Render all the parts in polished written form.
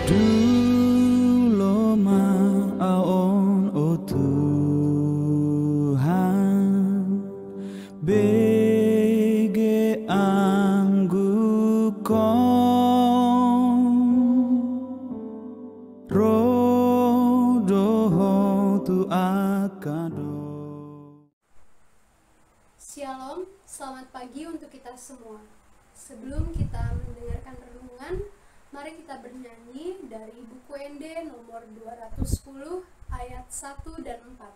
Duloma aon o Tuhan, bege anggukon rodoho tu akado. Shalom, selamat pagi untuk kita semua. Sebelum kita mendengarkan renungan, mari kita bernyanyi dari buku ND nomor 210 ayat 1 dan 4.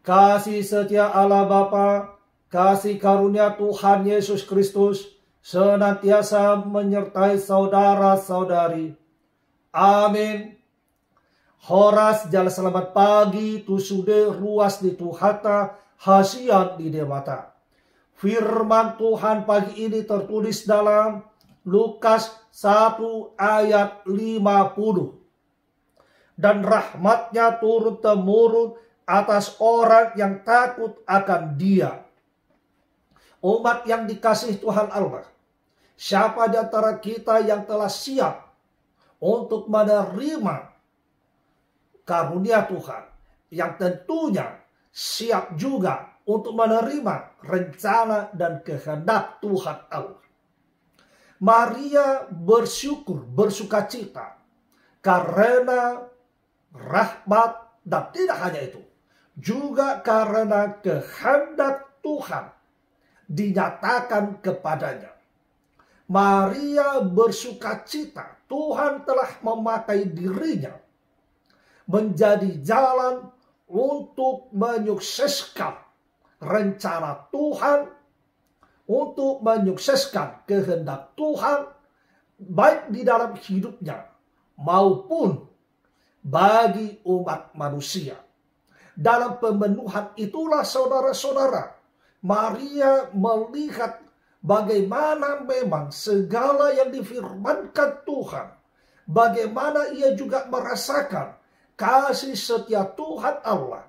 Kasih setia Allah Bapa, kasih karunia Tuhan Yesus Kristus senantiasa menyertai saudara-saudari. Amin. Horas jala selamat pagi tu sude ruas di Tuhata hasiat di Dewata. Firman Tuhan pagi ini tertulis dalam Lukas 1 ayat 50. Dan rahmatnya turun-temurun atas orang yang takut akan Dia. Umat yang dikasihi Tuhan Allah, siapa di antara kita yang telah siap untuk menerima karunia Tuhan, yang tentunya siap juga untuk menerima rencana dan kehendak Tuhan Allah. Maria bersyukur, bersukacita karena rahmat, dan tidak hanya itu, juga karena kehendak Tuhan dinyatakan kepadanya. Maria bersukacita, Tuhan telah memakai dirinya menjadi jalan untuk menyukseskan rencana Tuhan, untuk menyukseskan kehendak Tuhan, baik di dalam hidupnya maupun bagi umat manusia. Dalam pemenuhan itulah saudara-saudara, Maria melihat bagaimana memang segala yang difirmankan Tuhan, bagaimana ia juga merasakan kasih setia Tuhan Allah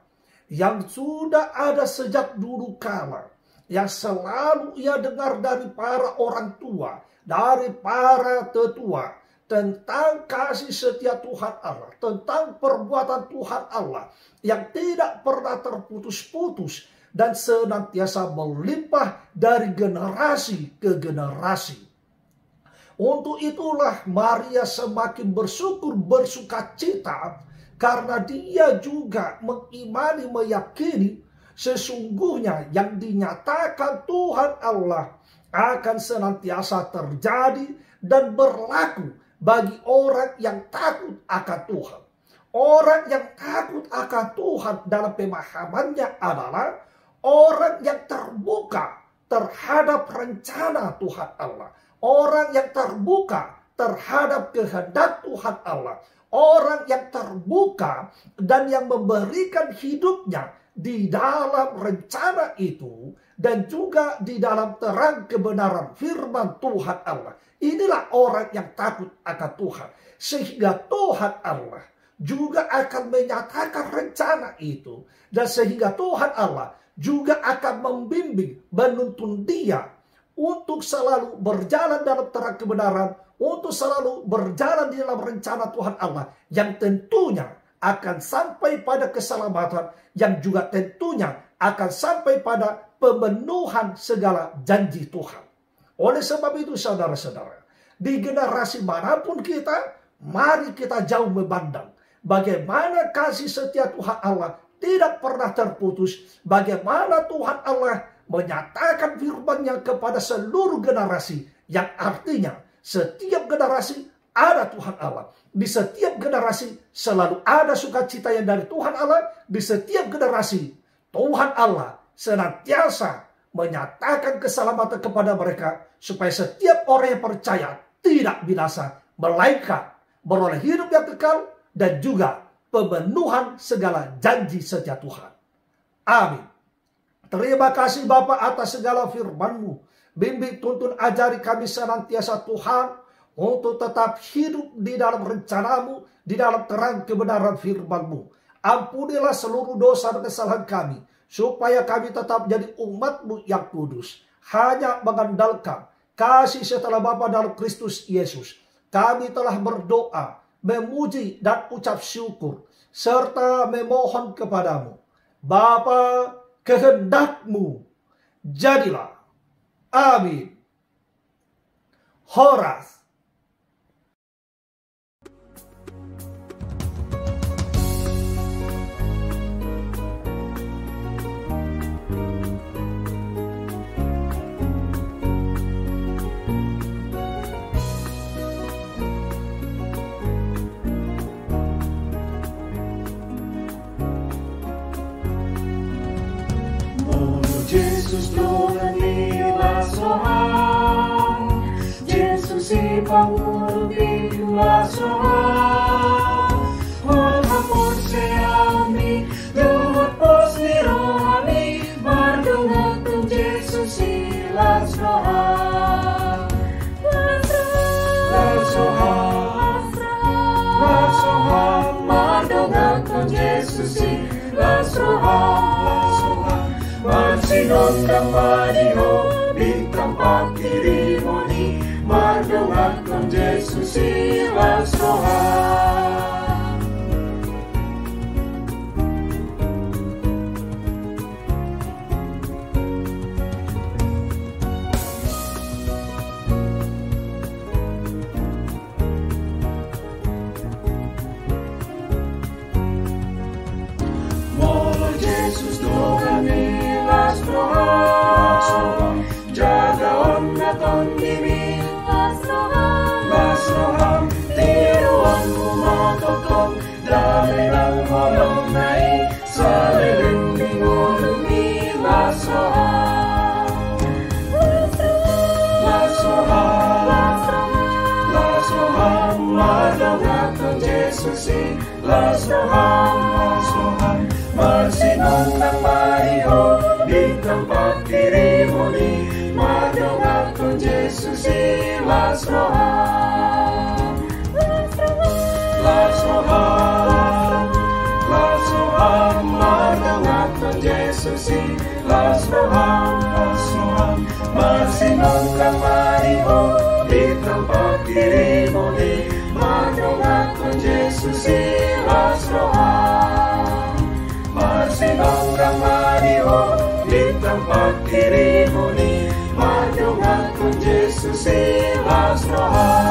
yang sudah ada sejak dulu kala, yang selalu ia dengar dari para orang tua, dari para tetua, tentang kasih setia Tuhan Allah, tentang perbuatan Tuhan Allah yang tidak pernah terputus-putus dan senantiasa melimpah dari generasi ke generasi. Untuk itulah Maria semakin bersyukur, bersukacita, karena dia juga mengimani, meyakini sesungguhnya yang dinyatakan Tuhan Allah akan senantiasa terjadi dan berlaku bagi orang yang takut akan Tuhan. Orang yang takut akan Tuhan dalam pemahamannya adalah orang yang terbuka terhadap rencana Tuhan Allah. Orang yang terbuka terhadap kehendak Tuhan Allah. Orang yang terbuka dan yang memberikan hidupnya di dalam rencana itu dan juga di dalam terang kebenaran firman Tuhan Allah. Inilah orang yang takut akan Tuhan. Sehingga Tuhan Allah juga akan menyatakan rencana itu. Dan sehingga Tuhan Allah juga akan membimbing, menuntun dia untuk selalu berjalan dalam terang kebenaran, untuk selalu berjalan di dalam rencana Tuhan Allah, yang tentunya akan sampai pada keselamatan, yang juga tentunya akan sampai pada pemenuhan segala janji Tuhan. Oleh sebab itu saudara-saudara, di generasi manapun kita, mari kita jauh memandang bagaimana kasih setia Tuhan Allah tidak pernah terputus, bagaimana Tuhan Allah menyatakan firman-Nya kepada seluruh generasi, yang artinya setiap generasi ada Tuhan Allah. Di setiap generasi selalu ada sukacita yang dari Tuhan Allah. Di setiap generasi Tuhan Allah senantiasa menyatakan keselamatan kepada mereka, supaya setiap orang yang percaya tidak binasa, melainkan beroleh hidup yang kekal dan juga pemenuhan segala janji setia Tuhan. Amin. Terima kasih Bapa atas segala firman-Mu. Bimbing, tuntun, ajari kami senantiasa Tuhan, untuk tetap hidup di dalam rencana-Mu, di dalam terang kebenaran firman-Mu. Ampunilah seluruh dosa dan kesalahan kami, supaya kami tetap menjadi umat-Mu yang kudus, hanya mengandalkan kasih setelah Bapa dalam Kristus Yesus. Kami telah berdoa, memuji dan ucap syukur, serta memohon kepadamu. Bapa, kehendak-Mu jadilah. Amin. Horas. Jesus doganilah sohang, Jesus ipangulubinglah sohang. Hapon siami, duhut pos ni rohani, mardungan kung Jesus ilah sohang. Lah sohang, mardungan kung Jesus ilah sohang. Marsinon kang maniho, bintang pagkirimoni, mardungan kang Jesus ilas rohan. Molo Jesus dogani jagaon naton dimi lasroham tiruan kumatotong damay ng holong nai sa lelending ulumi lasroham madongat ng Jesus lasroham marsinong ng mariho bintang pagkirimoni, madongat kung Jesus ilas rohan. Las rohan, madongat kung Jesus ilas rohan. Marsinong kang mariho, bintang pagkirimoni, madongat kung Jesus ilas rohan. Marsinong kang mariho, bintang pagkirimoni, madungan kung Jesus ilas rohan.